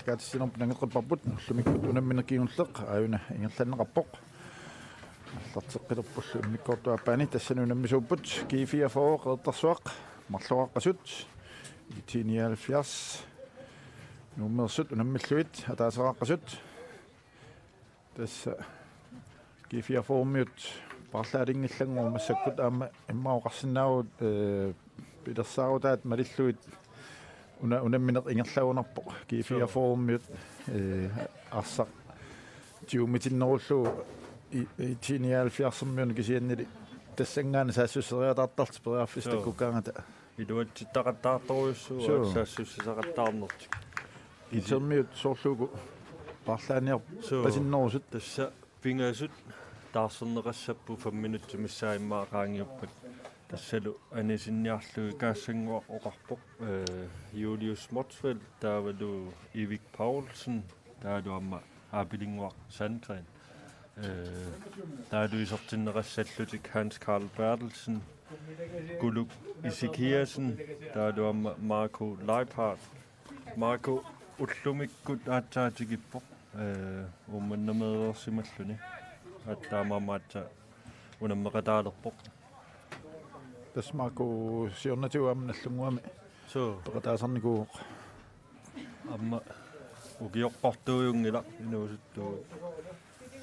kaatissinom nangeqipparput ullumikkut unamminerkiunulleq aayuna ingerlanneqarpoq аллартеққилерпуллу иммиккортуаппаани тассанунаммисууппут кифиафоо қеэртарсуақ марлуаққасут 1979 нумерсут унаммиллуит атаасеқаққасут тасса кифиафоомиут парлаалингиллангуу массаккут аама иммаоқарсинаавут пилерсаарутаат малиллуит унамминеқ ингерлауунарпоқ кифиафоомиут арсақ тиумитиннеруллу итиниалфиарсэрмиуна кисианнили тассангаана саассуссериатартарт периарфиста кукаангата илуатситтақаттаарторуйуссуу саассуссисақаттаарнертик итермиут соорлуугу парлааниар пасиннерусут тасса пингаасут таарсернеқассаппу 5 минутти миссаиммаақаангиуппат тассалу анисинниарлуи каассангуа оқарпоқ Julius Motzfeldt таавалу Ivik Paulsen таалуамма аапилингуа Sandgren таалуисертиннеқассаллутик Hans Carl Bertelsen Guluk Isikiasen таалуамма Marco Leiphardt Marco уллумиккут аатсаатигиппоқ умманнамеерсималлуни аттаамаамаатса унаммеқатаалерпоқ тасмаку сиорнатуамналлунгуами соо пеқатаасарникуу амма угиоққортуйунгила инуусуттуу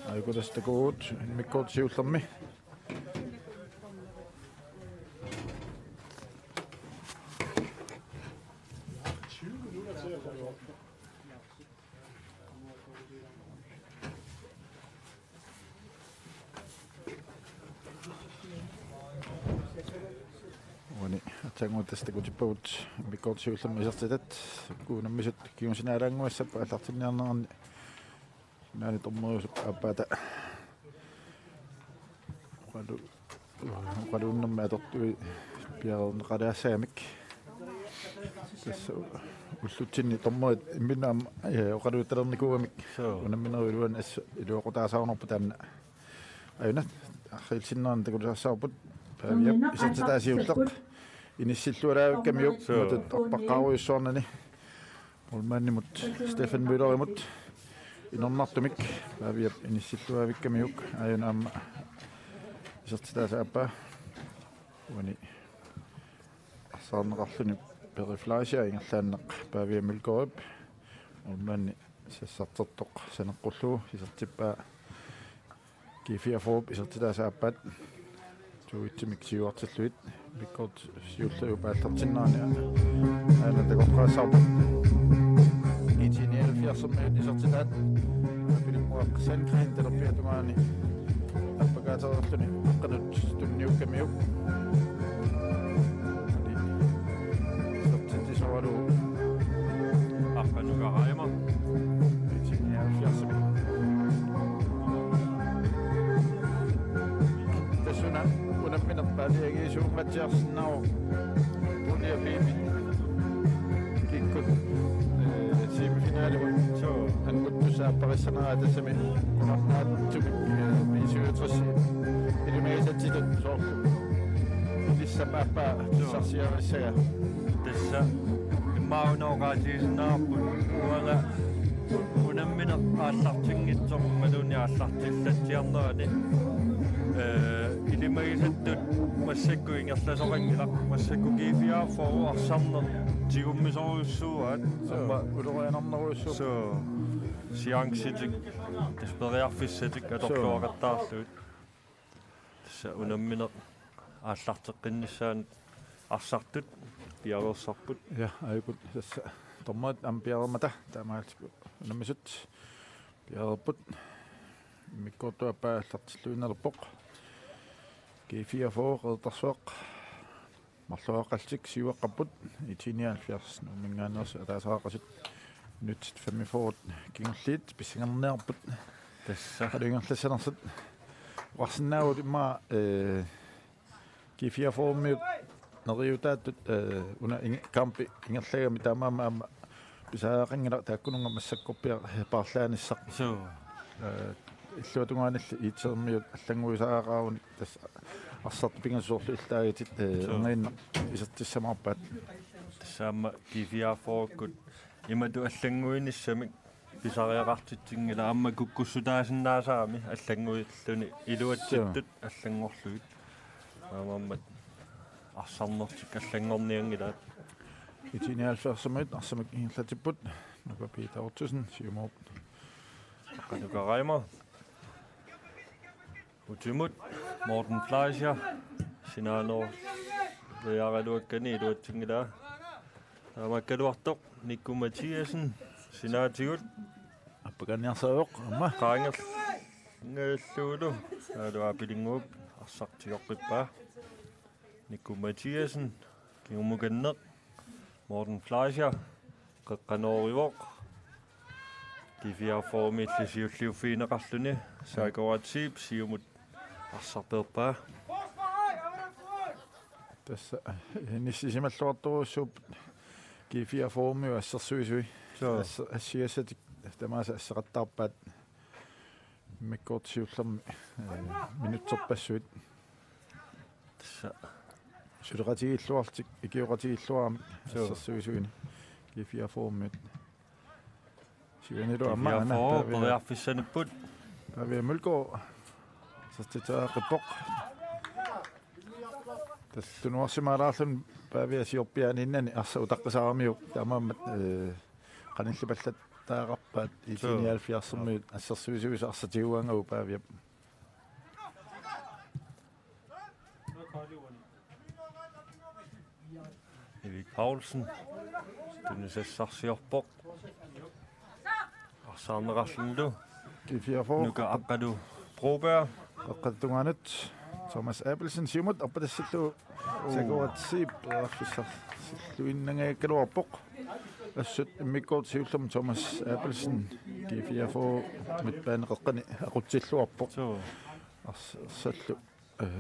айгуластакуут миккоотсиуллерми тангуутастакутиппагут миккоотсиуллерми исертитат куунаммисут киунсинаалаангуассаппа аллартинниарнерни наани томмерусуп аппата qadunnerma atortui piaerneqalaassaamik tassa ullutsinni tommerit imminnaam oqaluuttalernikuvamik unammineruiluan assa iluoqutaasaarnerpu taanna ayuna arrilsinnerni takulassaarput paamiap isertitaasiulleq inissillulaavakkamiup matut arpaqqaaruissoornani ulmaannimut Stefan Müllerimut inornartumik paamiap inissillulaavakkamiuk ayunaamma isertitaasaappa uani saarneqarluni periflasia ingerlaanneq paavia milkorip ulmaanni sassartertoq saneqqullugu isertippaa kifiafoop isertitaasaappaat tuitsimik siuartilluit mikkort siullu paallartinnaani aana takoqqaassarput itinialfiarsermiut isertitaat pilimmuaq Sandgren talerpiatumaani appakaatererluni aqqanut tunniukkamiuk isertitisoralu aqqanuqaraima itinialfiarsermi tassuna unamminerpaaliagiisuummatsiarsinnau puliapiimi kikkut semifinaalua soo anguttussaapparissanera tassami kunarnaattumik piisuutrissi ilumegisattitut soorlu ilissapaappaa sarsiarissaga tassa immaaunaoqaatiisinnaarput uanga unamminer aallartingitsoq maluni aallartillatsiarnerani ilimagisattut массакку ингерласоқангилақ массакку кифиаафору арсарнер тигуммисоруйуссууаат амма улерианарнеруйуссуу соо сиангситик таспериарфиссатик аторлуақаттаарлуит тасса унамминеқ ааллартеққиннссаан арсартут пиаверсарпут я айгут тасса томмат ампиармата таамаалтипу унаммисут пиарерпут миккортуаппаа аллартиллуиннерпоқ G4 qeertarsuaq marluaqaltik siuaqqapput 1979 nummingaaners ataasaaqasut nutsit 45 kingulliit pissingernernerput tassa qalungerlassanersut warsinnaavut imma G4 miut neriutaattut una kampi ingerlagami taamaama amma pisaaqangala taakkununga massakkorpia paarlaanissaq soo иллуатунгаанилли иитсермиут аллангуисаагааруни тас арсарт пингасуурлу иллаагитит унгаинна исертиссамаарпаат тассаама кифиафооккут Ima du аллангуинissami писариақартитсингила амма куккуссутаасиннаасаами аллангуиллуни илуатситтут аллангорлугит аамаммат арсарнертик аллангорниангилаат I 1990 арсамик ингерлатиппут нука Peter Ottosen сиумоп канукарайма утимут Morten Fleischer синааноо леаралуаккани илуатсингилаа таамаккалуартоқ Никку Матиасен синаатигут аппаганиарсаавоқ амма qaangер ngaalluulu aalua pilingguup арсартигоққиппаа Никку Матиасен киумуканнеқ Morten Fleischer qeqqanooривоқ кифиарфоормилли сиуллиуффиинеқарлуни саакоратсиип сиумут арсарперпаа тасса ниссисималлуартуруссууп кифиарфоормиу ассерсуисуи ассиасатик тамааса ассеқаттаарпаат миккоотсиуллерми минутсерпассуит тасса сулеқатигиллуартик икиоқатигиллуарами ассерсуисуини кифиарфоормиут сиунилу аммаана периарфиссаниппут павиа мулко саститаақиппоқ тассунуарсимаалаарлун павиа сиорпиааниннани арса утаққисаарамиу таамааммат qanillipallat taaqarpaat 1970 ассерсуисуис арсатигуангау павиа Erik Paulsen tunnisessarsiorpoq арсаарнеқарлунлу кифиафо нука аққалу Broberg qaqqattungaanut Thomas Abelsen siumut appatassillu sakuatsiip afissarsilluinnangaakkaluarpoq assut immikkoortisiullum Thomas Abelsen kifиафо mitpaaneqeqqani aqutsilluarpoq arsallu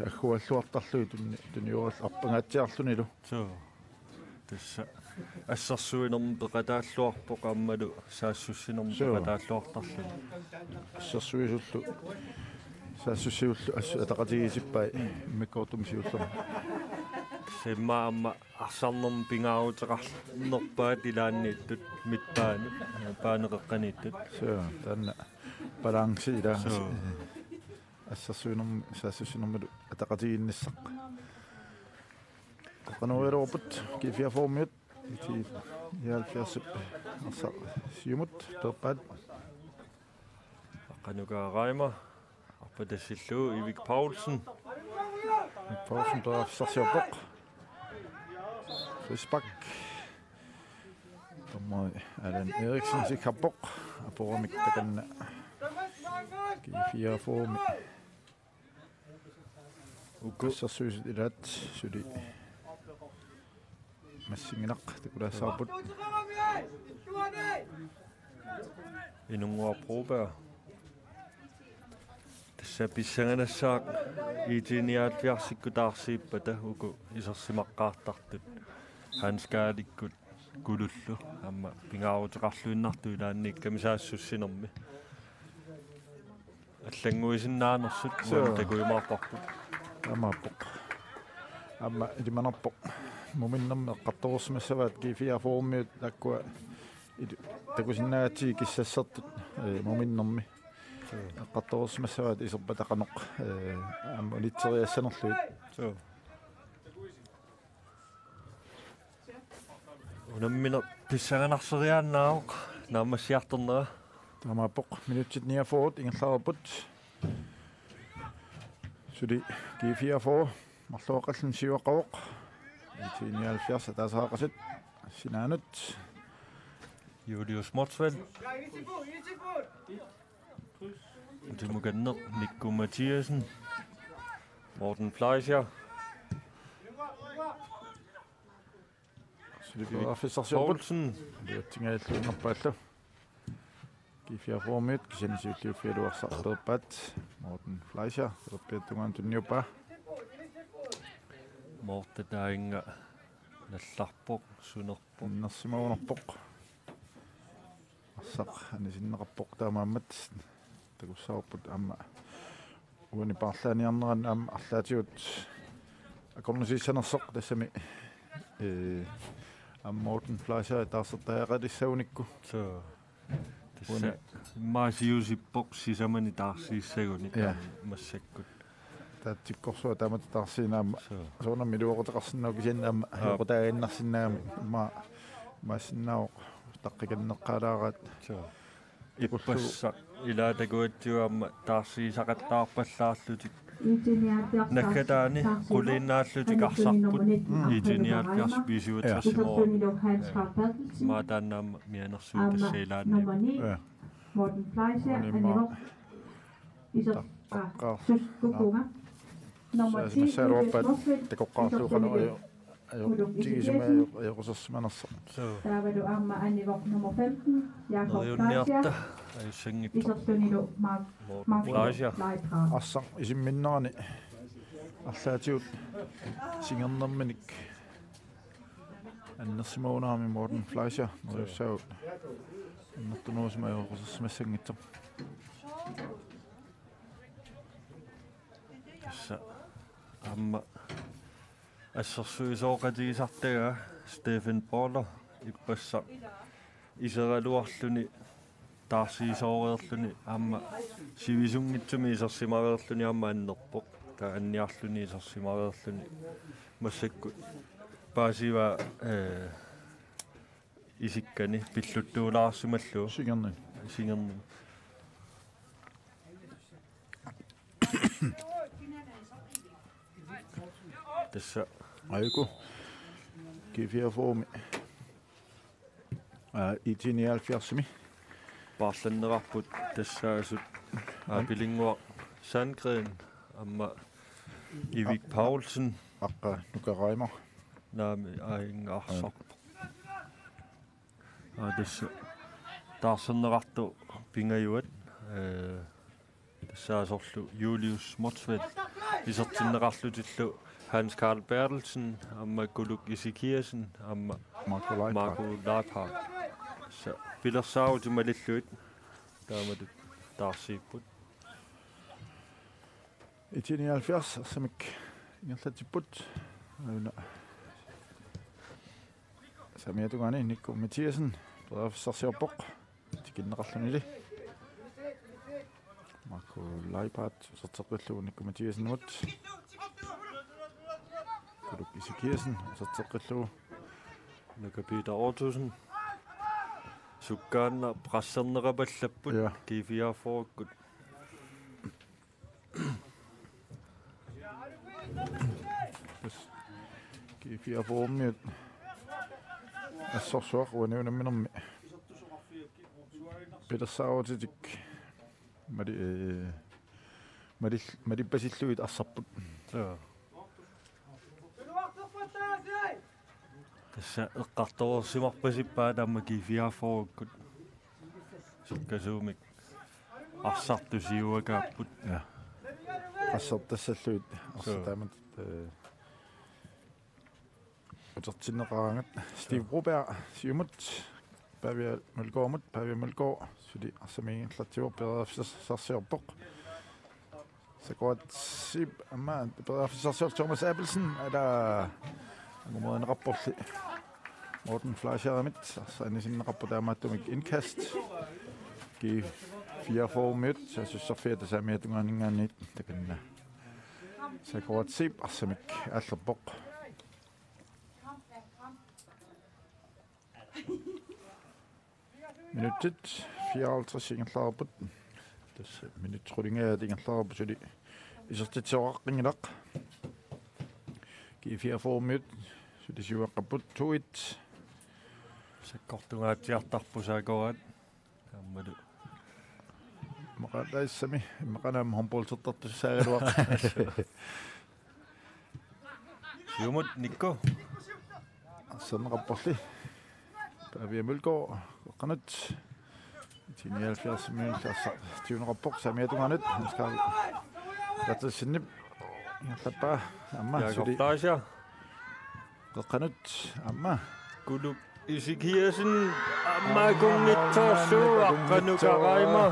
аггуаллуартарлуи туниуал арпангаатсиарлуниlu тасса ассерсуинерм пеқатааллуарпоқ аммалу саассуссинерм пеқатааллуартарлу ассерсуисуллу саассуссиуллу атақатигисиппай иммиккоортумсиуллерма семаама арсарнерм пингаарутеқарлнерпаат илааннииттут митпаани паанеқеққанииттут таанна балансила ассерсуинерм саассуссинермалу атақатигинниссақ qanoriorput kifiaformiut iti yaalfiarsip arsa siumut terpaat qanukaaraima arpatassilluu Erik Paulsen toafissarsiorpoq Frisbak tomoi Allan Eriksen sikharpoq aporamik takanna kifiaformi ukassersuisit ilaat suli массингинақ такулаассаарпут инунгуа Broberg тассаписсаганассаак иитиниаалфиарсиккутаарсииппата уку исерсимаққаартартут ханскааликкут кулуллу амма пингаарутеқарлуиннарту илаанник камисаассуссинерми аллангуисиннаанерсут такуимаартарпут амааппоқ амма илиманарпоқ моминнэрми эққарторусмассаваат кифиаформиут таккуа такусиннаатии киссассертут моминнэрми эққарторусмассаваат исерпатақаноқ амма литсериассанерлуит унаммина писсаганарсериааннаавоқ наамассиартернера тамааппоқ минутсит 49 ингерлаарпут сули кифиафо марлуақаллун сиуақавоқ 1970 таасаақасит синаанут Julius Motzfeldt Timmuganner Nikku Mathiasen Morten Fleischer Paulsen liattingaallunnerpaallu kifiaformiut kisanisiulliuffialuarsarterpaat Morten Fleischer terpiattungaan tunniupaa Morten tainga nallarpoq sunerpoq nersimagunerpoq ассақ анисиннеқарпоқ таамааммат такуссаарпут аама уни парлааниарнеран аама арлаатигут акорнусиссанерсоқ тассами Morten Fleischer tarsartaaqalissagunikku Så det er massius i boksi sammen i darsiissaguni massakkut. taattikkorsua tamat tarsiinaam Så soona miluoqutaqarsinnaukisiannaam ajoqutaaginnarsinnaami maasinnaaq taqqikanneqqaalaaraat så ipassa ilaataguatjuamma darsiisaqattaarpallaarlutik nakataani quliinnaallutik arsarput itiniarpiars visuutrassimoo maataannaamma mianersuutassiilaanni Morten Fleischer er niveau. Sus Kukunga. Nummer 10, der var du amma er niveau nummer 15, Jakob Fleischer. Isostunido Mark Leipra. Assaq isimminnerani арлаатиут сингернэрминик аннерсимаунаами Morten Fleischer нуриуссаут аннертунуусма юқусерсимассангитсо så amma assерсуисооqatigisartaga Stephen Poller ippassa iseraluarluni taarsiisooriерluni amma sivisungitsumi isersimareerluni amma annerpoq ta anniarluni isersimareerluni massakkut paasiva isikkani pilluttuulaarsumallu singerni tässä aiku kifiafoumi itinialfiarsimi parlannerarput tassaasut aapilinguaq Sandgren amma Ivik Paulsen aqqa nukaraima naami aingaarsorp tässä taarsernerartu pingajuat tassaasorlu Julius Motsved isertinnerarlutillu Hans Karl Bertelsen amma Guluk Isikiasen amma Marco Leiphardt så pilersaavuti malilluit taamatu taarsiipput itinialfiars samik ingerlatipput auna samiatugani Nikko Mathiasen bedriftsarsiorpoq tikinneqarlunili Marco Leiphardt serteqillu Nikko Mathiasen nut Guluk Isikiasen serteqillu Nuka Peter Ortusen sukkaanna prassernerapallapпут kifiaforukkut kifiaforumiut assorsuaq uaniunamminermi pilersaautitik malippasилluит арсарпут tässä eqqartorsimarpasippa tamma kifiaforukkut sukkasuumik arsartusiuakaapput ассертассаллуит арсатаамат утерсиннеқаранgat Steve Broberg siumut Pavia Mulgaard suli arsamingillatior bedriftsarsiorpoq sakuatsip amma bedriftsarsior Thomas Abelsen ala ngumodnerapporli Morten Fleischer amit saanisinnerapportaamaattumik indkast gi 4 formut så synes så fedt at se med tunganingaanit takanna sakuatsip arsamik allerpoq minuttet 54 ingerlaarput tässä minuttrullingaat ingerlaarput suli isertitsoqarqingilaq gi 4 formut suli siuaqqapput 2-1 sakkortungaatiartarpusaakorat tammadu maqalaissami maqanaam hombolsertartussaagaluaq siumut Nikko sanneqapporli Pavia Mulgaard qanut 79 minutter tiunerappoq samiatunganut skal Bertelsen tappa amma Jakob Fleischer qanut amma Guluk Isikiasen amma kungittorsu aqqanukaraima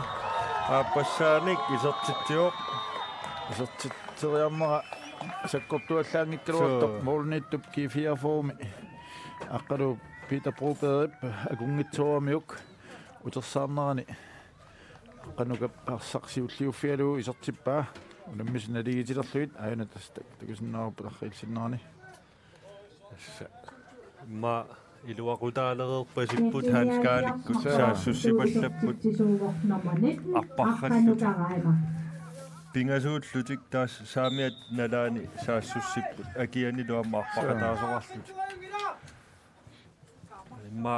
aappasaanik isertittiuq isertitteriammara sakkortuallaangikkaluartoq moolniittup kifiafoumi aqqalu Peter Broberg agungitsoamiuk utersaarnerani qanuka parsaksiulliuffialu isertippaa unammisin aligitilerluit ajunatastak takusinnaarupullarriilsinnerani ma iluaqutaalererpasipput hanskaalikku saassussipallapпут arparrallut pingasuullutik taas saamiat nalaani saassussipput akiani luamma arpaqataasoqarlut ma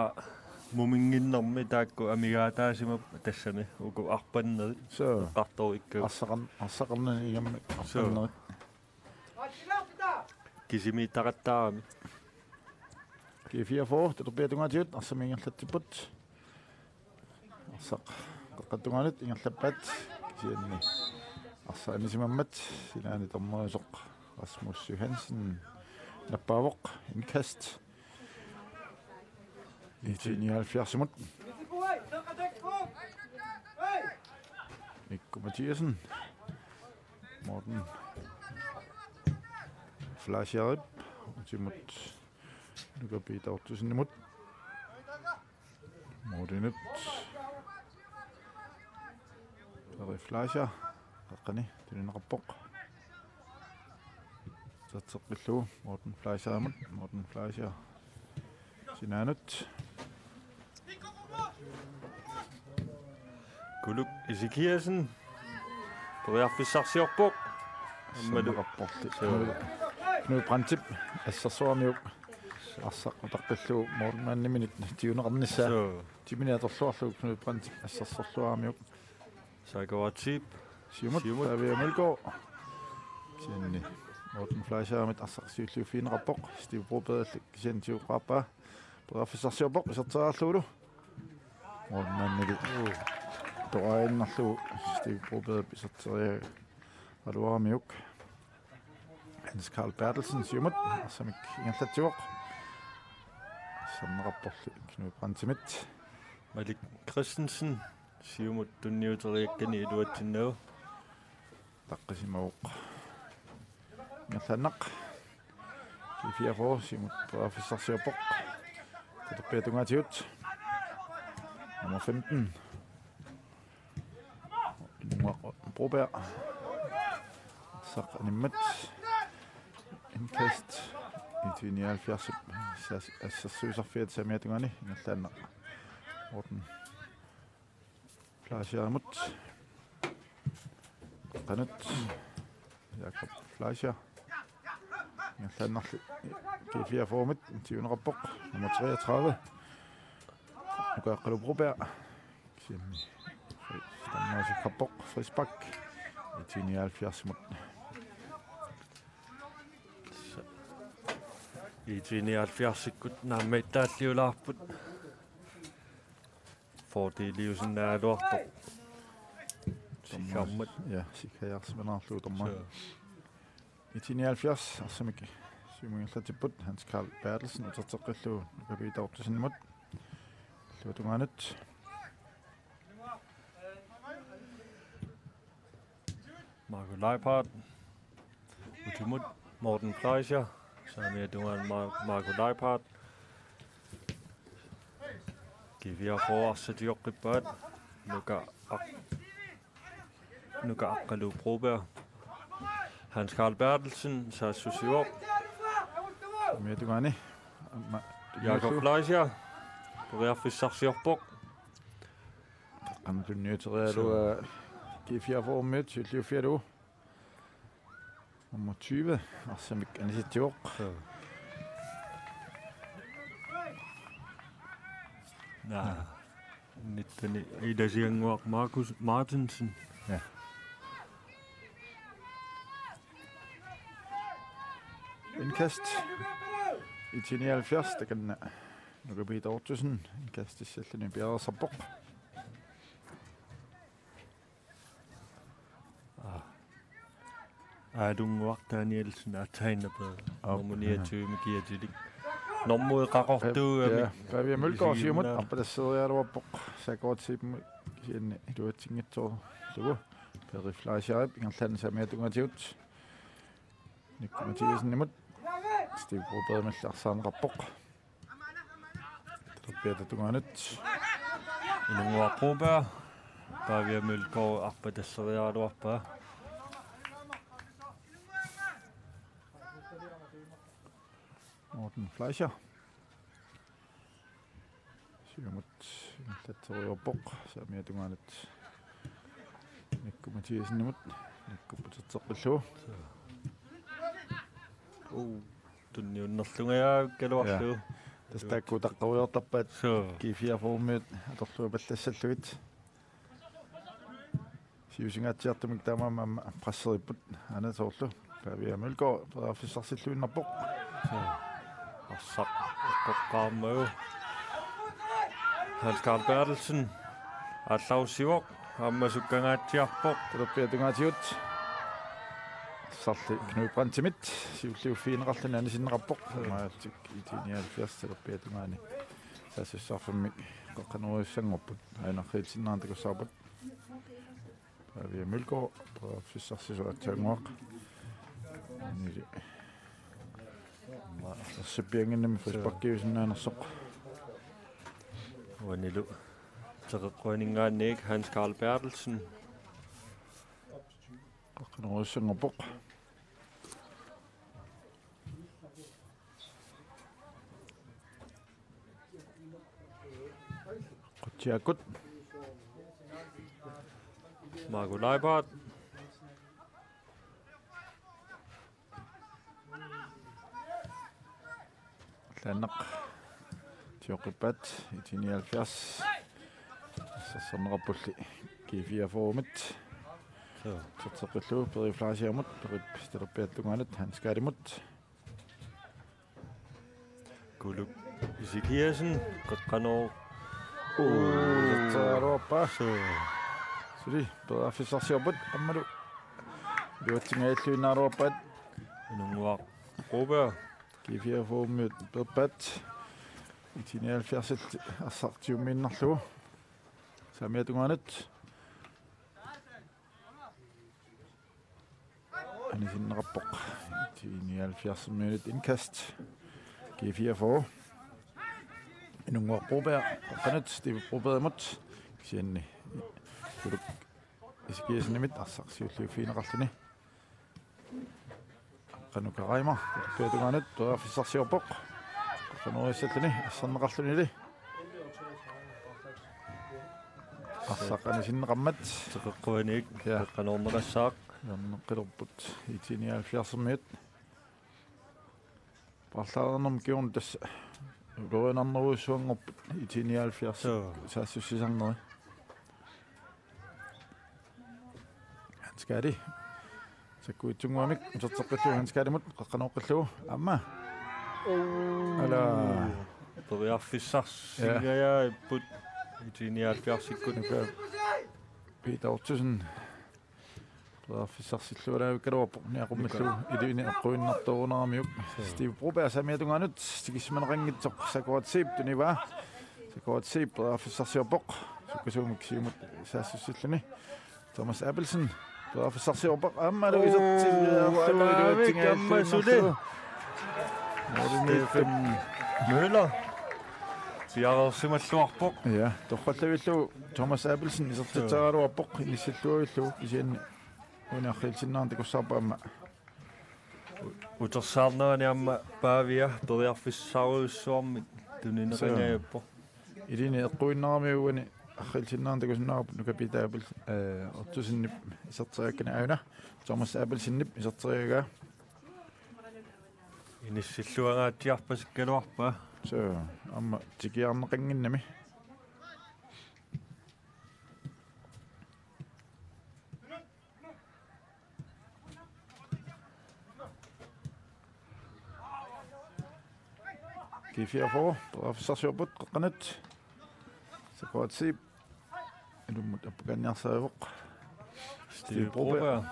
muminginnermi taakku amigaataasima tassami uku arpannerit qartorikku arsaqarnani igamma arpannerit kisimiittaqattaarami G4 tatorpiatungaatigut arsamiingerlattiput arsaq qaqqattungaanut ingerlappat kisianni arsaanisimammat sinaani tormuusoq Rasmus Johansen nappaavoq indkast 79 Mikko Mathiasen Morten Flasherip Timot nuka Peter Ottosen imod Morten Terry Flasher qaqqani tulinaqarpoq tatseqqillugu Morten Flasher imod Morten Flasher sinaanut kuluk Isikiasen toriarfissarsiorpoq ammalaqarporli Knud Brandtip assarsuarmiuk арсаққутаққиллуу моорнанниминит тиунеқарнissaa тиминиаторлуарлуг Knud Brandtip ассарсорлуармиук сагаватип сиумут авиамулго синни Morten Fleischermit ассарсиуллуффиинеқарпоқ Steve Broberg кисиантиуққарпаа пераффисарсиорпоқ исертераарлугулу моорнаннили тоаиннарлугу Steve Broberg исертериа алуарамиук Hans Carl Bertelsen siumut arsamik ingerlatsiuoq sannerapporlu Knud Brandtimit Malik Christensen siumut tunniuteriakkani iluatsinnau taqqisimavuq ingerlannaq G4 siumut peraffissarsiorpoq tatorpiatungaatigut nummer 15 Broberg saq animmat indkast i 79 assassuusarfiat samiatungani ingerlaanna Morten Fleischer imod qanut Jakob Fleischer ingerlaannarlu G4 formit tiuneqarpoq nummer 33 nukaqqalu Broberg kisianni stammaasiqarpoq frisbak i 79 imod I 79-sikkut naamaittaалliulaarput fordeliusinnaaluartoq sikkaammat ja sikkajaarsimanerlu torma I 79 arsamik simungerlatipput Hans Carl Bertelsen uterteqqillu nuka Peter Ottosen imod luatungaanut Marco Leipart utimut Morten Fleischer Samiatungaan Marco Leipart G4 arsatioqqippaat nuka aqqalu Broberg Hans Carl Bertelsen saassusiuoq samiatungaani Jakob Fleischer toriarfissarsiorpoq qaqqantunniuterialu G4 formit sulliuffialu nummer 20 arsamik anisittiuoq nittani idasianguaq Marcus Martensen ja indkast I 79 takanna nuka Peter Ottosen indkastissalluni piarersarpoq Adunguaq Danielsen atainnape nommuniatuumi kiatilik normue qaqortuuami Pavia Mølgaard siumut arpalasserialuarpoq sakoortsiipmu kisianni iluatsingitsoor lugu Terry Fleischerip ingerlanna samiatungatigut Mikko Mathiasen imod Steve Broberg mallarsaarneqarpoq Peter Tunganet. Inungua Broberg. Pavia Mølgaard Arpa Desserialuarpa. Morten Fleischer. Syvmut Tattoriorpoq. Saamia Tunganet. Mikko Mathiasen nimut. Mikko Putatsoqillu. Tunniunnerlungaja kaluarlu. Tastakku taqqaruyortarpaat kiifiaformiut atorlua pallassalluit. Siusingaatiartumik taamaamma prasseripput anasoorlu. Pavia Mølgaard peraafissarsilluinnarpoq. Assaq qoqqaarmagu. Hans Carl Bertelsen. Allaussivoq. Ammasukkangaatiarpoq. Terpia tungaatiut. Sarli Knud Brandtimit. Siulliuffiineqarluni anisinneqarpoq. Maattik itinialfias terpia tungaani. Saasussarfamik qoqqanuruissangorput. Ainarriilsinnaantakussaarput. Pavia Mølgaard peraafissarsiluatsaanguaq. Nili. Tassappianginnami frispakkiusinnaanersoq. Wanilu. Teqeqquaningaanniik Hans Carl Bertelsen. Qoqqanuruissangorpoq. Qutiakut. Marco Leibart. Lannaq. Tioqipat itinialfias. Sassernerapulli kiifiaforumit. Terteqillu periflaasiamut perip terpiattungaanat hanskaarimut. Kuluk Isikiasen qoqqanoo Terteruappa. Suri peraafissarsiorput ammalu. Luatsingailluinaaruappaat. Inungua Broberg. Kiifiaforumit perpat. Itinialfiarsit assartiummiinnarlugu. Saamiatungaanat. Anisinneqarpoq. Itinialfiarsermiunut indkast. G4 Inungua Broberg. Qoqqanut Steve Brobergmut. Kisianni. Kuluk Isikiasenimit assarsiulliuffiineqarluni. Qanukaraima. Terpiatungaanat peraafissarsiorpoq. Qoqqanuruissalluni assarneqarlunili. Assaqanisinneqammat. Teqeqquaniik qoqqanuorneqassaaq. Janneqqilerput itinialfiarsermiut. Parlaarnerm kiun tassa ulorinarneruussuangorput itinialfiars saassussisarneri. Hanskari. Sakkuitsunguamik uterteqqillu hanskarimut qaqqanuoqqillugu amma. Ala Periarfissarsingaja ipput itinialfiarsikkut. Peter Ottosen peraafissarsilluulaavikkaluarpoq niaqummallu iluini eqquinnartoruunaramiuk Steve Broberg saamiatungaanut tikismanaqangitsoq sakuatsiip tuniva sakuatsiip peraafissarsiorpoq sukkasuumik siumut saassussilluni Thomas Appelsen peraafissarsiorpoq ammalu isertilluarluuluatsingaammasuli Stephen Møller. Siarersimalluarpoq. Ja, torqallavillu Thomas Appelsen isertitaraluarpoq inissalluavillu kisianni unaarrilsinnaartakussaarpaamma utersaarnerani amma Pavia toriarfissaaruussuarmit tuninneqingaajappo. Ilini eqquinnaramiuani arrilsinnaartakusinnaarput nukapitaapil ortusinnip iserteriakkana auna Thomas Appelsinnip iserteriagaa inissilluangaatiarpasikkaluarpa so amma tikiarneqanginnami G4 peraafissarsiorput qaqqanut sakuatsiip ilumut appakanniarsaavuq Steve Broberg.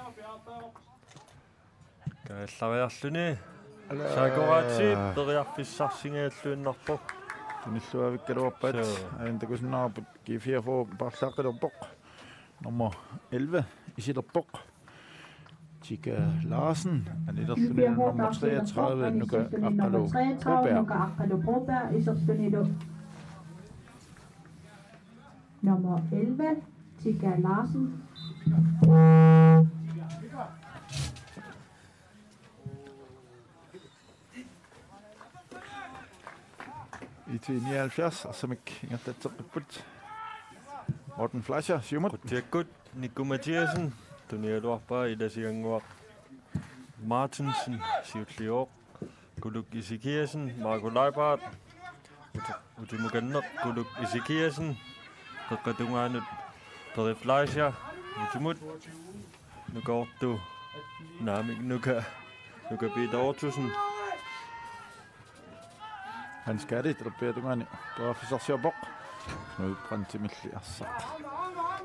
Kaallariarluni sakuatsiip teriarfissarsingaаллуиннарpoq tunilluavikkaluarpaat ayantakusinnaarput G4 parlaaqqilerpoq nummer 11 isilerpoq Tika Larsen anilerluni nummer 33 nuka aqqalu Broberg isertunilu nummer 11, Tika Larsen. IT 79, Assamik Ingatataqiput. Morten Fleischer, Siumut. Kutiakut, Nico Mathiasen, Tunialuarpa, Ida Sianguaq, Martensen, Siutliok, Kuluk Isikiasen, Marco Leibart, Utimukannak, Kuluk Isikiasen, Kakatunganut, Peri Fleischer, Utimut, Nukortu, Namik Nuka Peter Ortusen. Han skadet, der bliver du gerne på officersjobok. Knud Brantimilli Assaq.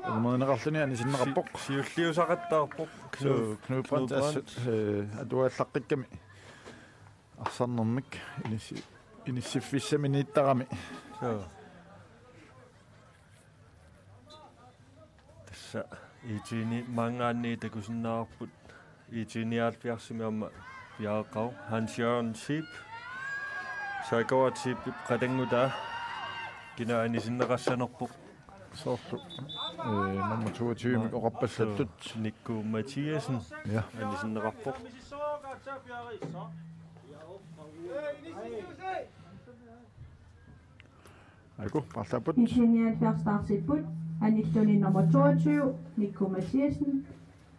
Umunen rallani i sin rapport. Siutliusaqattarpoq. Knud Brant atuallaqikkami. Arsannermik inissifissaminiittarami. Så. Tässä itini mangaanni takusinnaarput. Itini 70 jaaqau Hans Jørgen Sip. Så jeg går til Redenguda. Kina anisinneqassanerpoq. Sortu. Nummer 22 med rappassattut. Nico Mathiasen. Ja. Anisinneqarpoq. Aiko, partaput. I 79 startsiput. Anistoni nummer 22, Nico Mathiasen.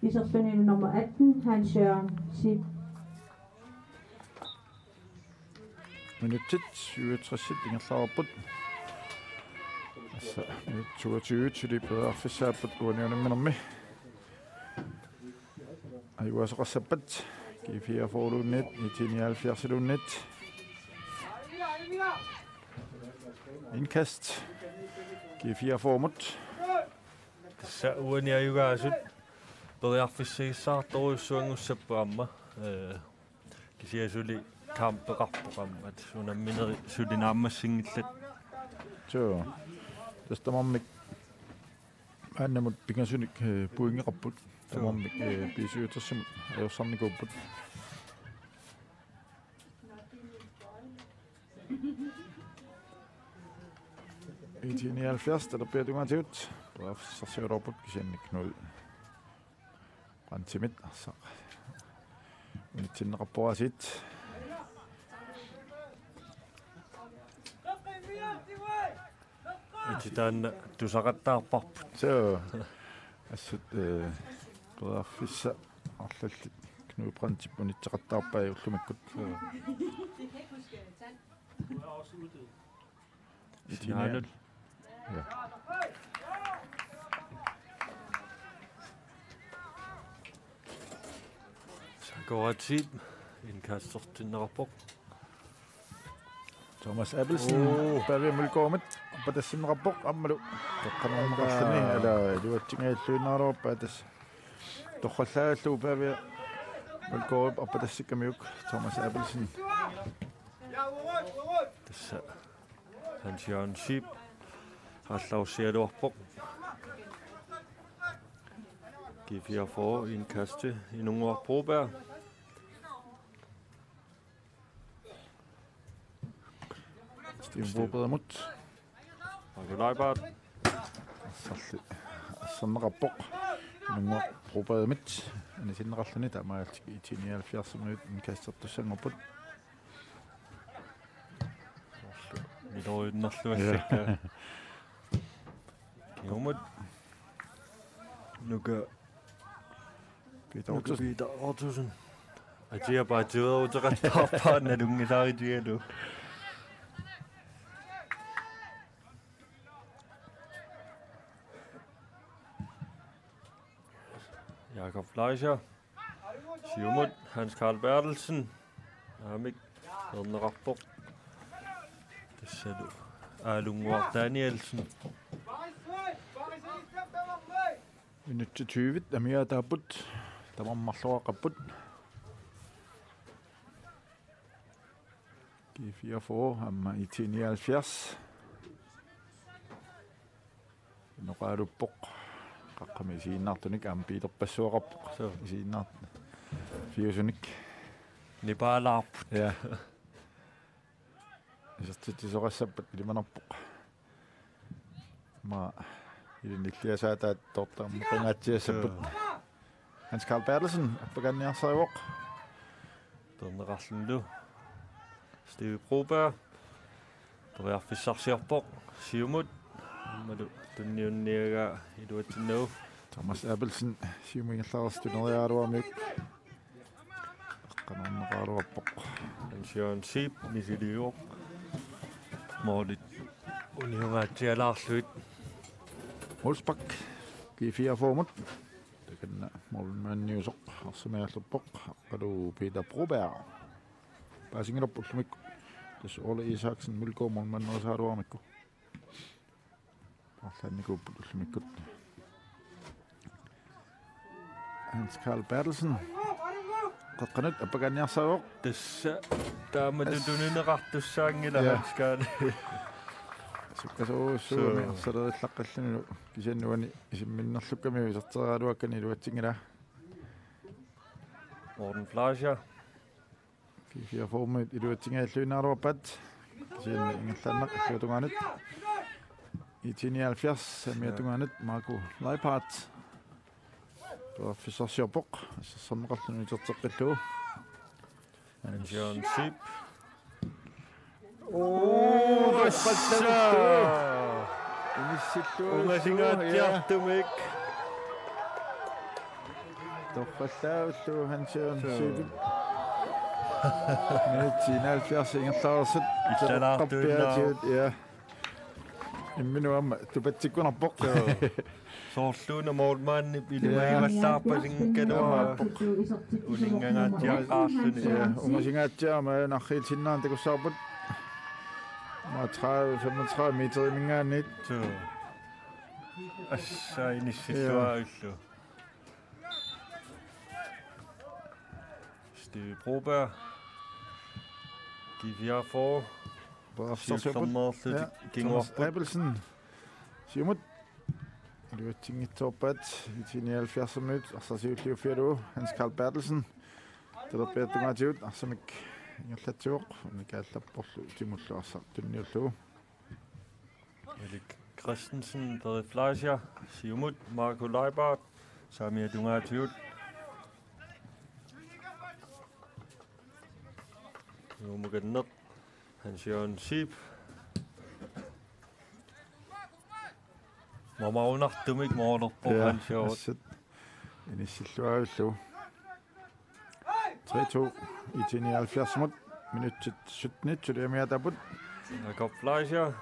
Isostoni nummer 18, Hans Jørgen Sip. Minutit 67 ingerlarput. Altså, 22 til det bedre officersjobok uanjørende minammi. Aiwa også rassapat. G4 forlunnet, IT 79 lunnet. Indkast. G4 formut. Tässä uaniajugaasut. Periarfisseissaartoruissuangussappaamma. Kisiasuli kamppeqarpoqamma. Sunammineri sulinaamassinngillat. Så tästä mammik annamut pikasunik puingerapput. Mammik pisyytassimut ajossannikupput. IT 79, der bliver du meget til ud. Så ser du op, kisiannik Knud Brantimit. Så til rapport sit. Ititään tusaqattarparput. Så assut bedre fissa arlallit Knud Brantipun itseqattaarpaa ullumakkut. Itinaanut. Ja. Så går jeg til indkastortinnerpoq. Thomas Abelsen bagved mulgormet på det sin rapport ammalu. Der kommer man rastani eller det var tinga lønner op at det dokhallaallu bagved mulgormet op på det sikamiuk Thomas Abelsen. Tässä Hans Jørgen Sip. Hallausialuarpoq. G4 for indkaste i nogle år Broberg. Steven Broberg mot. Marco Leibart. Sådan rapport. Nogle Broberg midt. Han sin rallani der mig i 79 minut indkastet til Singapore. Midtøjdennerluassakka. Kiomut. Nuka Peter Ortusen. Atia bare tøder utaqattarpaa nalungisaaritialu. Jakob Fleischer. Siumut. Hans Karl Bertelsen. Namik. Nernaqarpoq. Tässä Alunguar Danielsen. Minut til 20, der mere der put. Der var masser af put. G4 for ham i 79. Nu er du bok. Kom i sin nat, ikke am Peter Passorap. Så i sin nat. Fiosonik. Nibalap. Ja. Jeg synes det så ressap det man op. Ma i den lille så der dotter ringer til så Hans Carl Bertelsen begann jeg så jo den raslen du Steve Broberg der er fissarsiarpoq siumut madu tunniunniaga iluatinnu Thomas Abelsen siumingallarastuneryaruamik qanarneqaruappoq Ansjøren Sip nisiliuq Mordet uniungaatialaarluit Olsbak G4 formut det kan målmanniusoq arsumiallerpoq qalu Peter Broberg Pasingerupullumik das Ole Isaksen mulko målmannuusaaruarmikku parlannikupullummikut Hans Carl Bertelsen qaqqanut appaganniarsaaruq tassa taamatununnerartussaangila hanskaani sukkasuussuumi arsalerillaqqallunilu kisannuani isimminnerlukkami iserteraaluakkani iluatsingila Morten Fleischer Fire formet iluatsingaallunaaruapat kisanni ingerlanneq illuutungaanut i 79 samiatungaanut Marco Leipart Fissarsiarpoq assarneqarluni iterteqqilluu Ansjøren Sip ungasingaatiartumik torqallaavullu Hans-Jørgen Sip Minut 79 ingerlaarsit Иллалаартуинаа ja imminuamma tupatsikkunarpoq soorluuna moormaanni ilumagimallaarpasingkalua uningangaatiaqaarluni ungasingaatiama narriilsinnaан takussaarput ma 30-35 meter imingaanit assainissilluaullu Steve Broberg G4 for Thomas Abelsen siumut iluatsingittorpat i 79 minut arsasiulliuffialu Hans Carl Bertelsen talerpiatungaatigut arsamik ingerlatsiuq unikaallapporlu timullu arsartunniullu Erik Christensen Peder Fleischer siumut Marco Leibart samiatungaatigut Umuganneq Hans-Jørgen Sip Mamaunartumik moorlerpoq Hans-Jørgen inissilluaullu 3-2 i 79 minut 17 tuliamiataput Jakob Fleischer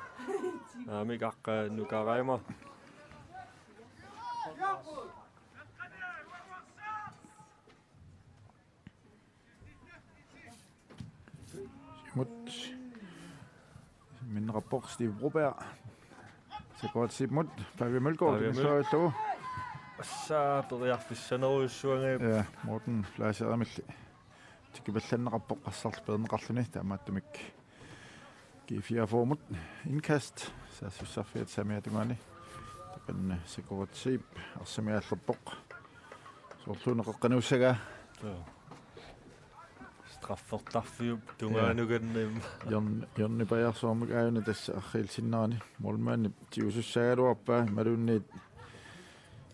Namik nukareima min rapport Steve Broberg så godt Sip mut Pavi Mølgaard det så stå så periarfissaneruissuangap ja Morten Fleischer amilli tikiballana rapport qassarlpeerneqarluni taamaattumik G4 formut indkast så syssaffiat samiatungaani takan sikurat Sip arsamiaallerpoq soorluuneqeqqanuussaga straffertarfiup tungaanugannim Jonni Bajarsoomik aayuna tassa arriilsinnaani molmaanni tiusussagaluarpaa malunniit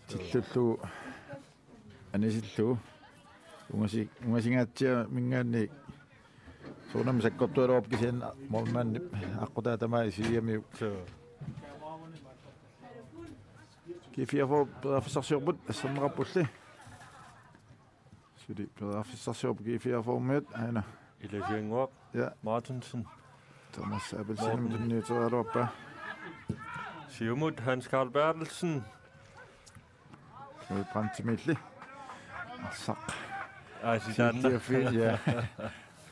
tillullu anisillu ungasingaatsia mingaanni suunam sakkortualuarp kisian molmaanni aqqutaatamаа isiliamiu G4 for bedriftsarsiorput asserneqarpulli Sudi bedriftsarsiorp G4 format aina Ilasianguaq ja Martensen Thomas Abelsen tunniuterialuarpaa siumut Hans Carl Bertelsen brandtimilli arsaq Asitanna ja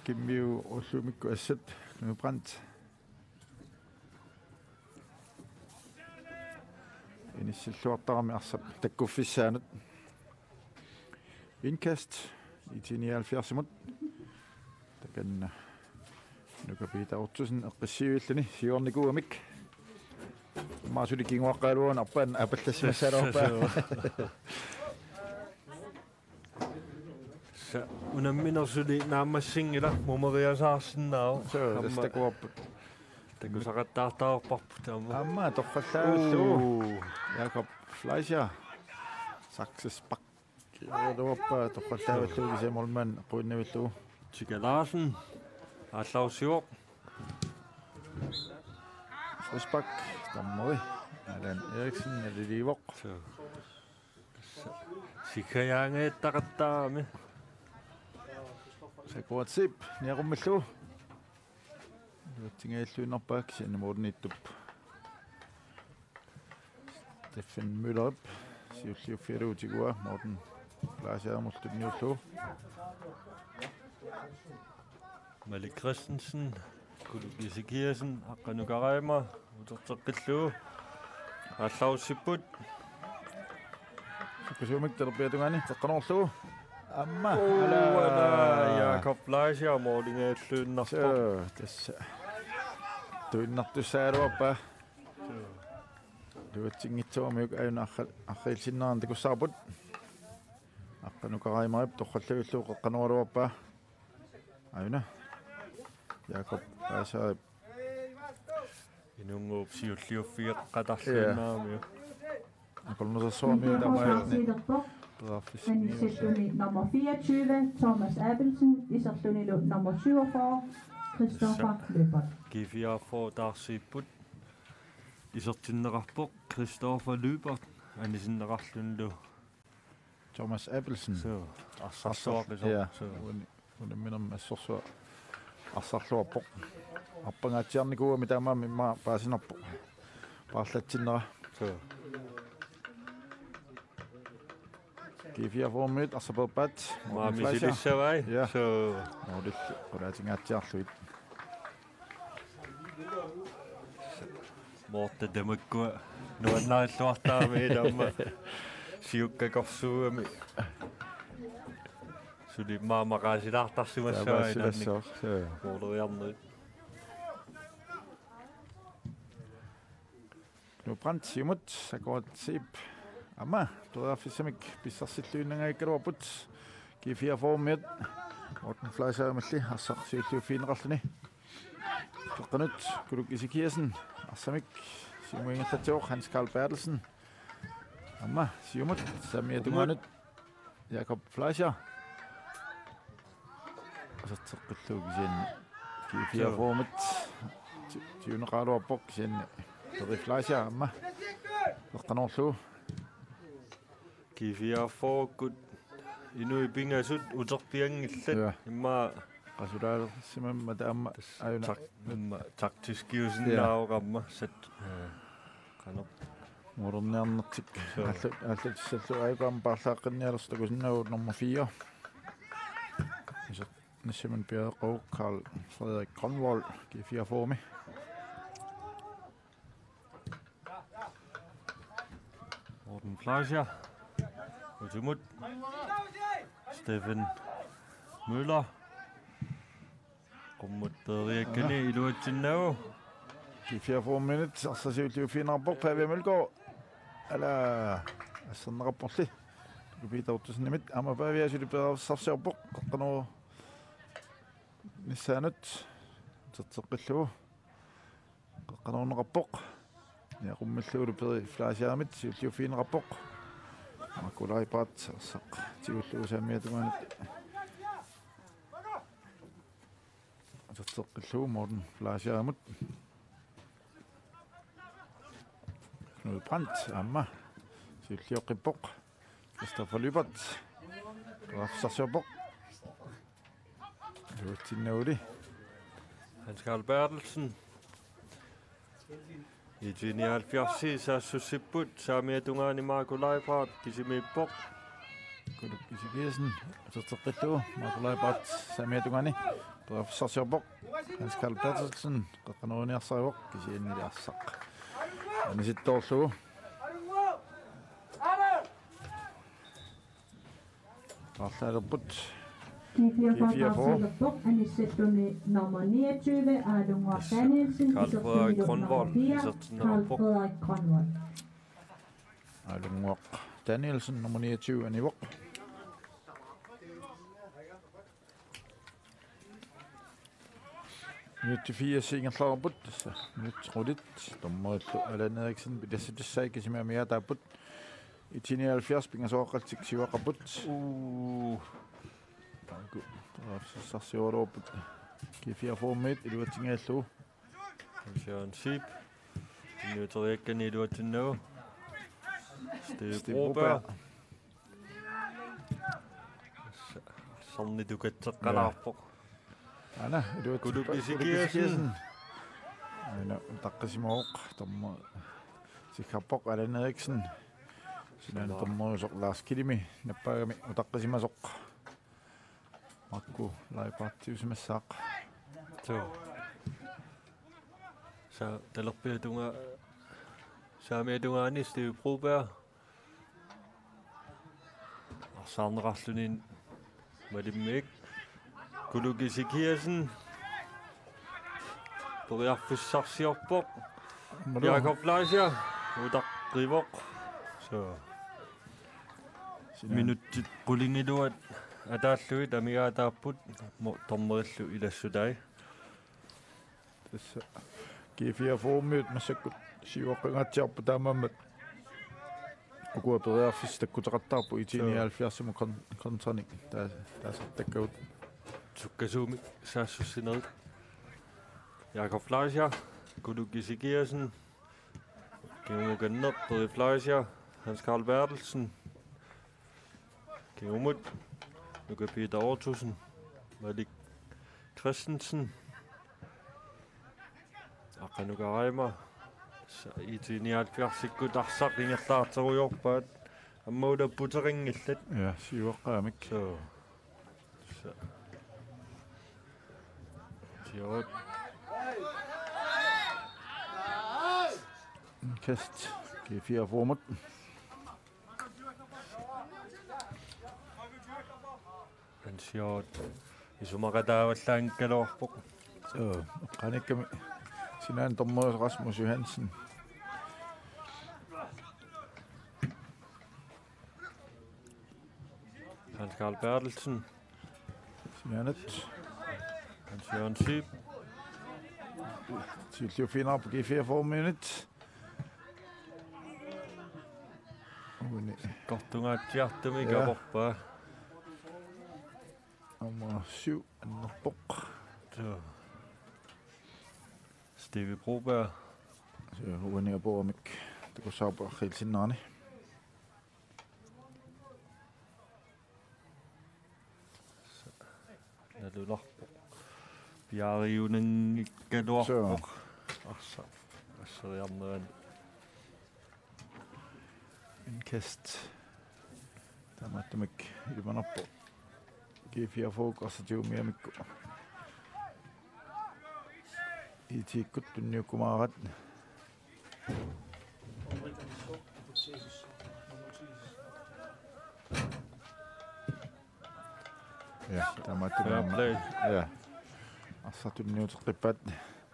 kimmiu ullumikku assat brand inissilluartarami arsap takkuffissaanut indkast i 79 takan nukapiita ortusen eqqissiuilluni siornikuamik maasuli kinguaqqaaluun arpan apallassimassaalorpaa sa unamminersuli naammassingila mumeriasaarsinnaa so tastakuarput Takusaqattaartaarparpu taama. Amma toqqallaagallu. Jakob Fleischer. Saksespak. Kiorluappa toqqallaagallu kisamulman quinnavillu. Tika Larsen. Allausiuq. Saksespak tammeri. Allan Eriksen alilivoq. Sikayaangeettaqattaarami. Sakuatsip niaqummallu. Tingeelluinerpaak sinimurniittup. Steffen Müller siulliuffiruutigua Morten Fleischer-amultunniullu. Malik Christensen, Kulukisi Kirsen, Aqanukaraima, uterteqqillu. Allaussipput. Kusumik terpiatungani teqqanorlu. Amma ala Jakob Fleischer moorlingeelluunnerpo. Tässä tuinnartussaaluappa. Luatsingitsuamiuk ayuna aqilsinnaarn takussaarput. Aqqanukaraimariп torralluillu qeqqanualuappa. Ayuna Jakob Fleischer Inunguup siulliuffieqqatarluunnaamiu. Kolnosassuami tamailni. Anissettuni nummer 24, Thomas Abelsen, Isertunilo nummer 47, Christoffer Løbert. G4 taarsiipput. Isertinnerarpoq Christoffer Løbert. Anisinnerarlunlu. Thomas Abelsen. Så assarsuaqisor. Ja. Unimminam assorsua. Assarluarpoq. Appangaatiarnikuumi taamaami ma paasinerpoq. Paallatsinnera. Så G4 minut assaperpat. maamisilissavai. Ja. Så Nordil qulaatigaatiarluit. Morte demakkua nuannarilluartaami tamma siukkakorsuami. Suli maamaqaasilaartarsumassavai Silassor. muuleriarneri. Nu brand simut sakuatsip. Amma tuaafissamik pissarsilluinnangaikkaluarput. G4 minut. Morten Fleischer-amalli assarsiulluuffiinerarluni. Teqqanut Kulukisi Kirsen. Assamik siumuingertatuoq Hans Karl Bertelsen. Amma siumut samiatunganut Jakob Fleischer. Asarteqqilluugisian G4 minut. Tiuneqaaluarpoq sian Peri Fleischer amma. Teqqanorlu. G4 kut inui pingasut uterpiangillat imma Qasulaal simamma taamma ayuna taktiskiusinnaaqamma sat qanop modernernertik аллатиссаллу айгаам парлааққинниалерстакусиннагу номер 4 Nisseman Bjerregaard, Carl Frederik Grønvold, G4 formi. Morten Fleischer. Utimut. Steffen Müller. Rummut bedriakkani iluatsinnagu. G4 forminut, arsasiulliufiinarpoq Paavi Mølgaard. Ala assernaqapporli. Lupiitartusnimit ama Paaviasuli pedarsarsiarpoq qaqqanu nissaanut terteqqillugu qaqqanuunneqarpoq niaqummalluulu Peri Fleischermit siulliufiinerarpoq makularipaat arsaq tiullugu saammiatugaanut terteqqillugu Morten Fleischermut Knud Brandt amma siulliuqqippoq Christoffer Løbert rafsarsiarpoq Lutinnauli Hans Karl Bertelsen. I 79 saassussipput saamiatungaani maakulaipaat kisimiippoq. Kulukisi Kirsen terteqqillugu maakularipaat saamiatungaani rafsarsiarpoq Hans Karl Bertelsen qaqqanuuniarsaripoq kisiinnilarsaq anisittoorlugu Arlaalerput G4 Anissettuni nummer 29, Arlunga Danielsen, Carl Frederik Grønvold, Carl Frederik Grønvold. Arlunga Danielsen, nummer 29, Anivok. 94 singerlaarput tassa minutrulit tommoillu Allan Eriksen bilassutissaaikisima miataaput 79 pingasoaqatsik siwaqaput tanku sarsiorluuput kifia formit iluatingaalluu Sjøren Sip Nyutoriakkani iluatinnau Steve Broberg Sanni tukatseqqalaarpoq Ana Kulukisikiasen Ana taqqisimuoq tommo sikkarpoq Allan Eriksen sinaan tommorusoq Lars Kilimi nappagami utaqqisimasoq makku laipartiusimassaaq Så talerpiatunga saamiatungaani Steve Broberg arsaarnerarlunin malimmik Kulukisikiasen Poriarfussarsiorpoq Jakob Laisia utaqqrivoq så minuttit qulingiluat ataalluit amigaataarput tormerillu ilassutai tassa kifia formit massakkut siuoqqingatsiarpu taamammat ukuaperiarfis takkutaqartaarpu 79 kontranik taasartakkaut sukkasuumik saassussinerit Jakob Laisia Kulukisikiasen Kiumukanner Peri Laisia Hans Carl Bertelsen Kiumut Luka Peter Ortusen Malik Christensen Aqanuqaraima itiniaalfiarsikkut arsaqingerlaarteruyorpaat аммаула путерингиллат ja siuoqqaamik so Sjovt. Kast G4 format. En sjovt. Isumaqataavallaa'n kaloorpoq. Så qanikkami sinaan tommoos Rasmus Johansen. Hans Carl Bertelsen. Sinaanat. Hans-Jørgen Sip. Silvio finder på G4 forminut. Kortungaatiartumi kaporpaa. Nummer 7, Anna Bok. Så. Steve Broberg. Så huonia Bormik. Det går så på helt sin nani. Nalulorpoq. Piariunen ikkaluarpoq. Asseriarneran. Indkast. Tamattamik ilmanappo. G4 fokus tiumiamikku. Itiikkut tunniukkumaarat. Ja, tamattamik. Ja. Assartunniuteqippat.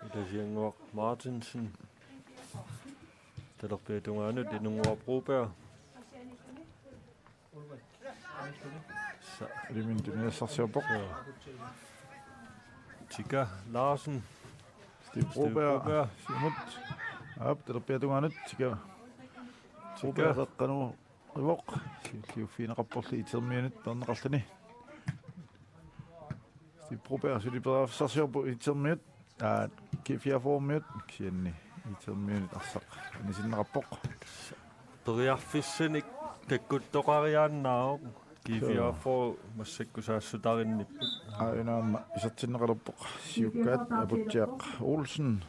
Ilasianguaq Martinsen. Talerpiatungaanut inunguaq Broberg. Limin tunniassarsiorpoq. Tika Larsen. Steve Broberg. Simut. Ap talerpiatungaanut tika. Broberg eqqanu ivoq. Silliuffiineqarporli itermianut perneqarlani. Steve Broberg suliperaaffsarsiorpu itermiut. G4 formiut kianni itermianut arsaq. Anisinneqarpoq. Periarfissanik takkuttoqariaannaaroq. G4 for massakkusaassutarinnipput. Ainaamma isartinneqaluppoq siukkaat aputiaq Olsen.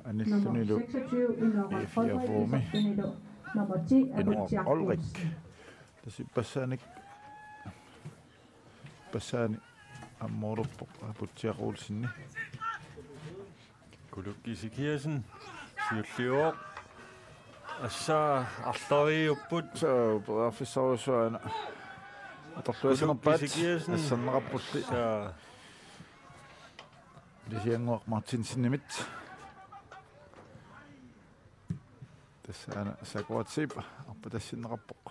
Anillunilu G4 formi. Inuaq Ulrik. Tasippassaanik passaani ammooruppoq aputiaq Olsenni. Kulukisikiasen siulliuoq assa арлариуппут så periarfissarussuana atorluasenerpaat assarneqarpulli sa lisianguaq Martinsinnimit tassaana sakuatsiip arpatassinneqarpoq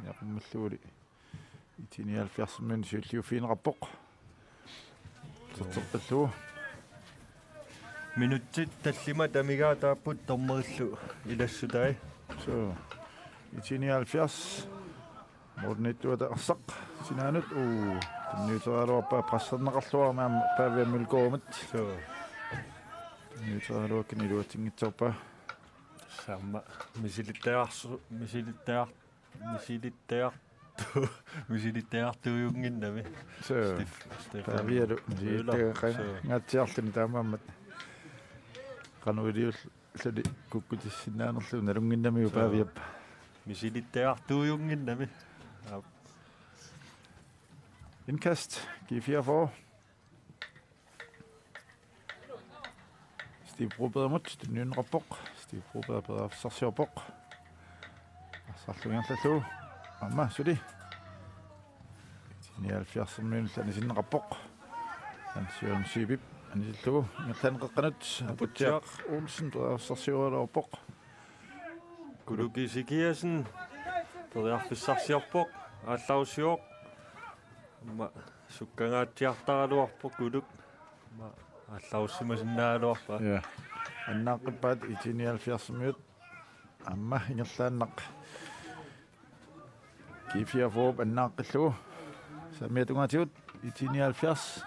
niaqummalluuli 79 min siulliufiineqarpoq terterpalluu Minuttit tallima tamigaa taapput tormerillu ilassutaai. Så i 79 Mornittuata arsaq sinaanut nyuteraaluarpa prassarneqarluarmaam paaviammilkoomat So nyuteraaluakkin iluatingitsorpa samma misilitteartuujunginnami. så paavialu ngatsiarluni taammaammat qanuiliul lali kukkutissinaanerlu nalunginnamiu paaviappa Misilitteartuujunginnami. indkast giv 4 for Steve Broberg mot den nye rapport. Steve Broberg bedre sarsiopok. Sarlungerlallu. Mamma sudi. 79 minutter sin rapport. Han Søren Sybib. Han sillu ngertanqeqqanut Butjaq Olsen bedre sarsiopok. Kulukisikiasen teriarfissarsiorpoq ааллаусиоқ ма суккангаатсиартараалуарпо кулук ма ааллауссимасиннаалуарпа Ja. Annaaqippaat 79 minut. Amma ingerlaannaq. Kifia forb annaaqillugu. Samiatungatiut 79.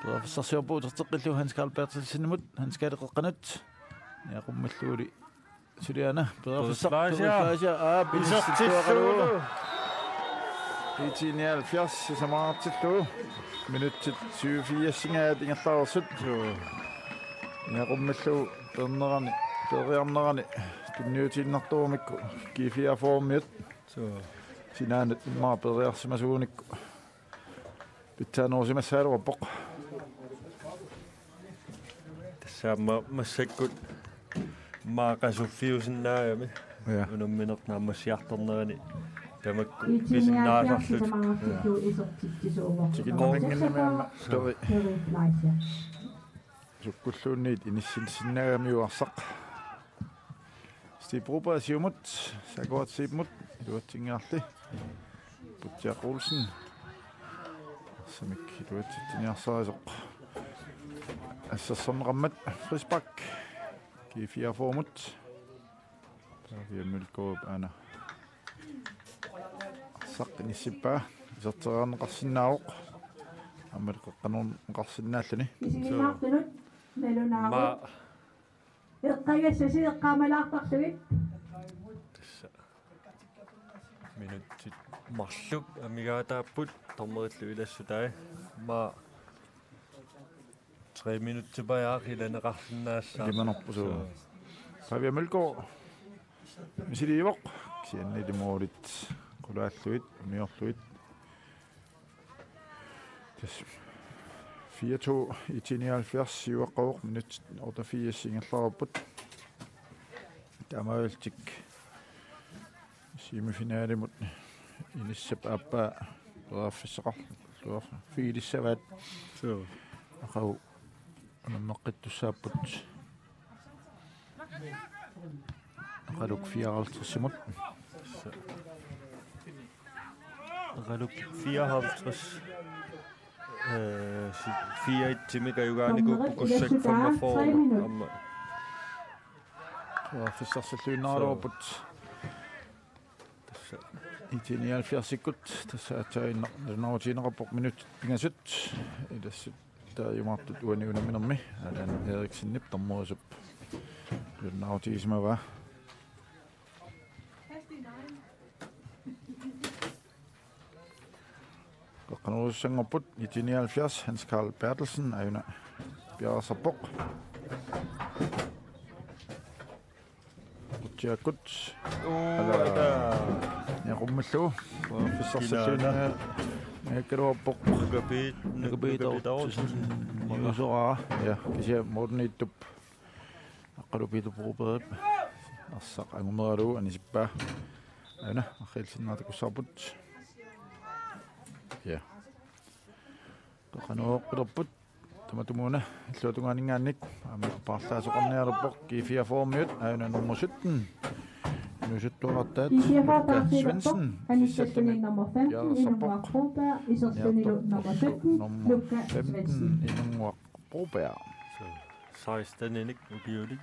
Terfissarsiorpu terteqqillu Hans Carl Bertelsen-mut Hans Kadeqqanut. Yaqummalluuli Suliana Bedriftsleisja. Bilisittuaqalu. 79 samaartillu. Minuttit 74 ingerlaarsut. Yaqummallu pernerani periarnerani tunniutiinnartuumikku kifia formiut. So Sinaanat immaa periarsimasuunikku. Pittaanuusimassaaluarpoq. Samma massakkut maaqasuffiusinnaayami. Ja. Unumminernaammassiartornerani tamakku 79 pisinnaasarlut samaartillu isortittisuuvo. Tikinnerlinginnameamma peri Bedriftsleisja. sukkulluunniit inissinsinnagamiuarsaq. Steve Broberg siumut sakuatsiipmut iluatsingaarli. Butjaq Olsen. Samik iluatsitiniarsaasoq. Assassornerammat Frisbak. G4 formut. Paaviammilkuup ana. Saqqinissippa iserteraarneqarsinnaaroq. Аммалеққанернеқарсинааллани. Isinimaartunut melunaaru. ma Eqqagassasi eqqaamalaartarlugit. tassa minuttit marluk amigaataapput tormerillu ilassutaai ma 3 minutter ilaneqarsinnaassaa Limanerpusu. Paaviammilkuup misiliivoq kiannilimuulit qulaalluit uniorluit. 4-2 i 79 juaqauq minut 88 ingerlaruput. Tamavaltik semifinaalimut inissap appa peraffisseqar luar fiilissavaat so aqau unammeqqittussaapput aqaluk 54 Qaluk 54 4 timika yugaaniku kussak 45 amma peraffissersalluinnaarluuput tassa 79 tassaatainna nautiinerappoq minut pingasut ilassut taajumaartut uaniunaminermi alan Eriksen tormuusup nautiismava qanuussangorput 79 Hans Carl Bertelsen ayuna piarasarpoq uttiakkut yaqummallu peraffissersalluinna Nekkeruoppoq Nakapiitaortusan ja kisia modernittup aqalupiitu Broberg arsaq angumeralu anisippa ana aqilsinnaatakussarput ja qanoqqillerput tamatumuuna illuutungaaninggaannik ama parlaasoqarniaruppoq G4 formiut auna nummer 17 nusuttuartaat Svendsen Anissassunin nummer 15 Inunguaq Broberg, Isersunnilu nummer 17 nummer Luka 15 Svendsen. Inunguaq Broberg. 16 ikke ugivet.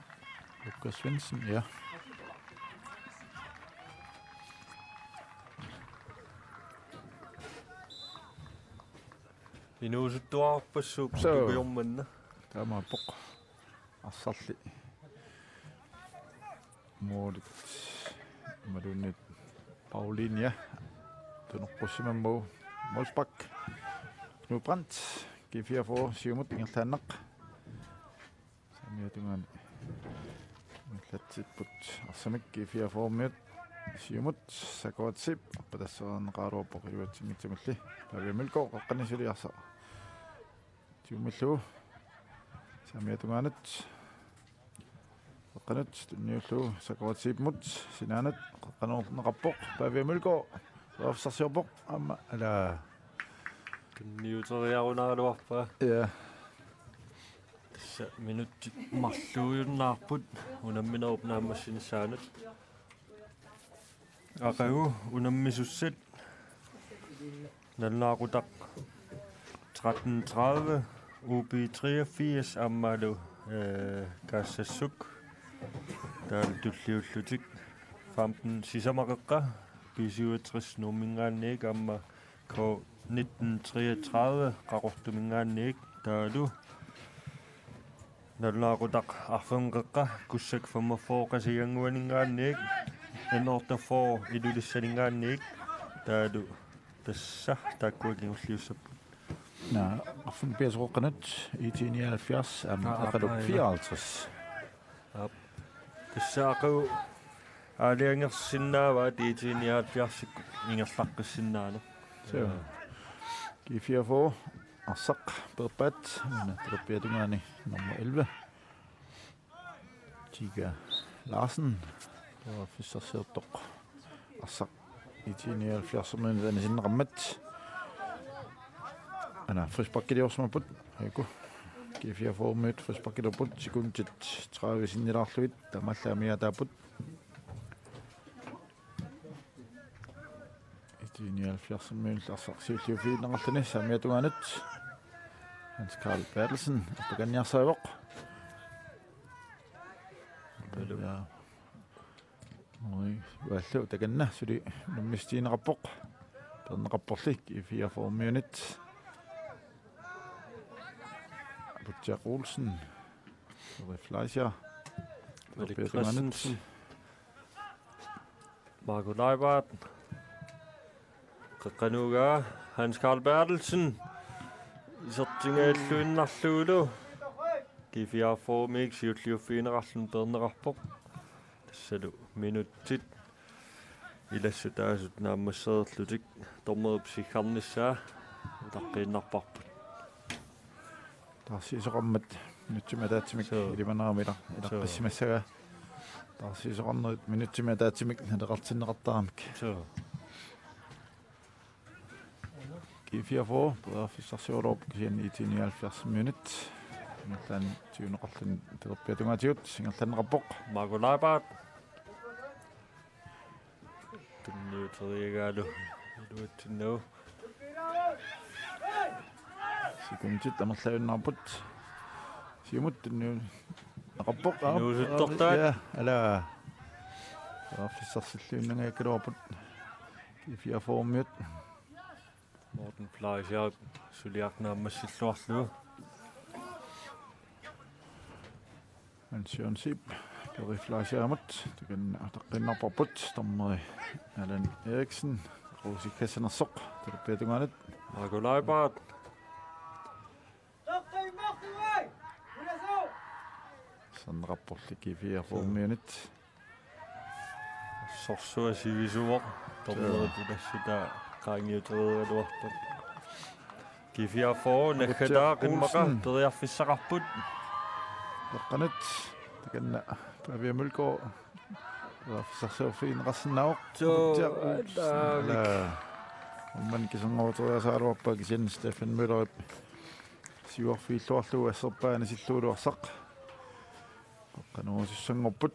Lukas Svendsen, ja. Inusuttuarpassuup tukuyormanna. Tämä on pok. Assalli. Muodit. Madunit. Pauline, ja. Tunukkusimammu. Molsbak. Knud Brandt. G4 for Siumut Ingertannak. Samiatungan. Latiput. Arsamik G4 for Mød. Siumut. Sakoatsip. Padassaran Qaruapok Iwatsimmitsimulli. Pavi Mølgaard. Qaqqanisuli Tiumillu. Samiatunganat. Qaqqanat. Tunniullu. Sakoatsipmut. Sinanat. Qaqqanuornaqappok. Pavi Mølgaard. Rafsarsiorpok. Amma. Ala. Tunniuteriarunaruarpa. Ja. Minuutti marluujunnaarput unamminerup aqagu unammisussit nallaaqutaq 13:30 UB83 ammalu kassassuk taalitulliullutik 15 sisamaqeqqa P67 nummingaanniik amma k 19:33 qaqortumingaanniik taalu nallaaqutaq arfenqeqqa kussak 45 qasiganguaningaanniik enorta for idulissaningaanniik taalu tassa taakkuakinulliussap Na, aften bedroqqanat i 79 aqalup 54. Tassaaqu aaliangersinnaava tiitiniaatpiarsik ingerlaqqissinnaana. Så. G4 for Arsaq Berbat, Truppiatungani nummer 11. Tiga Larsen og Fissersertok Arsaq i 79 men den sin rammet. Ana frispakket også på. Hego. G4 for mødt frispakket på sekundet 30 sinnilarluit tamallamiya taaput. 79 men Arsaq siulliufiinnerarluni samiatunganat. Hans Karl Bertelsen Paganjarsavok. Ja. Oi, vallu takanna suli nummistiinerappok. Perneqapporlik i 4 minut. Butja Olsen. Fleischer. Malik Christensen. Marco Leibart. Qanuga Hans Karl Bertelsen. Isartingailluinnarluulu G4 for mig siulliuffiinerarlun perneqarpoq tassalu minuttit ilassutaasut naammassererlutik tormerupsikkarnissaa utaqqiinnarparput Tarsiisoqarmat minuttimataatsimik ilimaneramila ilaqqissimасsaga tarsiisoqarnerit minuttimataatsimik naleqartinneqartaramik so G4 for Fissersertorp kien i 79 minut. Ngan tiuneqarlun terpiatungatiut singerlanneqarpoq Marco Leibart tunniuteriagaalu iluatsinnagu sikuntit amerlaunnaarput siumut tunniu naqarpoq nuusuttortaat ja ala Fissersilluunnagaakkaluarput G4 for mut Morten Fleischer suliarnaammassilluarlugu Ansjørn Sip Gary Fleischer amut takan taqinnarparput tormeri Allan Eriksen Rosi Kassanersoq terpiatunganat Marco Leibart sannerapporlik G4 for minut sorsua sivisuoq tormerutilassita qaangiuteriualuarpat G4 for nakhataa qimmaqa teriarfissaqarput Qaqqanat takanna Pavi Mølgaard Fisserserfiinerarsinnaoq man kisangortoriasaaluarpa kisin Stefan Møllerip siuarfiilluarlugu asserpaana silluuluarsaq qaqqanuusissangorput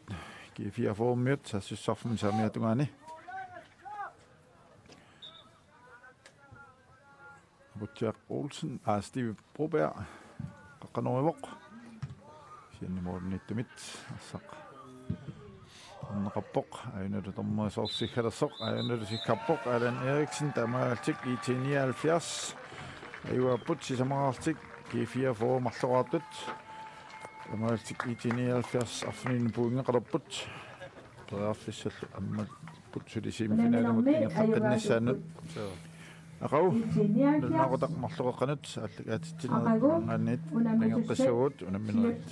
G4 for mut sassussarfum samiatungani Butja Olsen Steve Broberg qaqqanuivoq сианнимуурнитtumit ассақ нақаппоқ аюнеру томмасоорсиггалерсоқ аюнеру сиккаппоқ Алан Эрикsen тамаалтик I 79 аюаппут сисамаартик G4 for марлораартут тамаалтик I 79 арфинин пуунгеқалерпут пераарфиссаллу амма путсулисимифинаалимут ингерлаққиннассаанут Aqau naqutaq marluqeqqanut saallatittinerangannit ningaqissugut unamminerit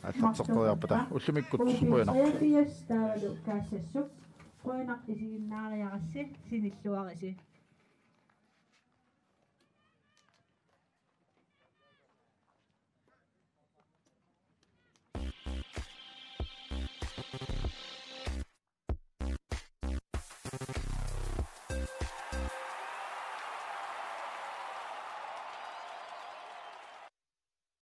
аллартертариарпата уллумиккут пуянақ тааlu kaassassuq quinaq isiginnaariarassi sinilluarisi